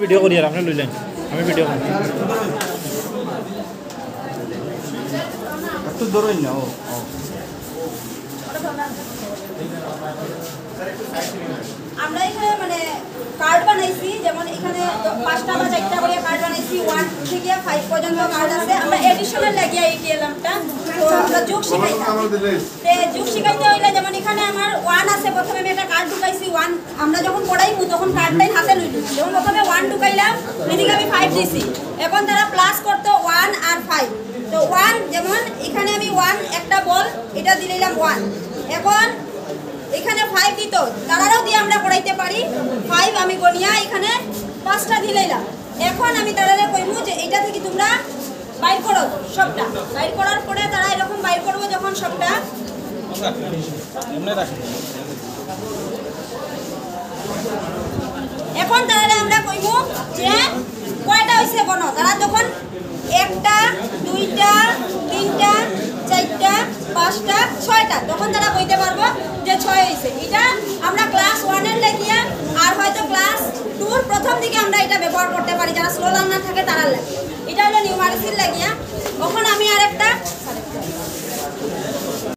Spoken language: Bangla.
ভিডিও করি আর আপনি লইলেন আমি ভিডিও করি একটু ধরুন না ও আমরা এখানে মানে কার্ড বানাইছি যেমন এখানে 5টা বা 4টা করে কার্ড বানাইছি 1 থেকে 5 পর্যন্ত কার্ড আছে আমরা এডিশনাল লাগিয়া এই টিএলএমটা তো আমরা যোগ শিখাইতাম তে যোগ শিখাইতে হইলে যেমন এখানে আমার 1 আছে প্রথমে আমি একটা কার্ড ঢুকাইছি 1 আমরা যখন পড়াইমু তখন কার্ডটাই হাতে লইলু যেমন প্রথমে 1 ঢুকাইলাম এদিকে আমি 5 দিছি এখন তারা প্লাস করতে 1 আর 5 তো 1 যেমন এখানে আমি 1 একটা বল এটা দিলাম 1 এখন এখানে 5 দিত তারাও দিয়ে আমরা পড়াইতে পারি 5 আমি গনিয়া এখানে 5টা দিলাইলাম এখন আমি তারারে কইমু যে এটা থেকে তোমরা বাইর করো সবটা বাইর করার পরে তারা এরকম বাইর করব যখন সবটা এখন তারারে আমরা কইমু যে কয়টা হইছে গনো তারা যখন একটা দুইটা তিনটা চারটা পাঁচটা ছয়টা তখন তারা কইতে পারবো যে 6 হইছে এটা আমরা ক্লাস 1 এর লাগিয়া আর হয়তো ক্লাস 2 এর প্রথম দিকে আমরা এটা ব্যবহার করতে পারি যারা স্লো লার্নার থাকে তারা লাগে এটা হলো নিউমারিক্যাল লাগিয়া তখন আমি আরেকটা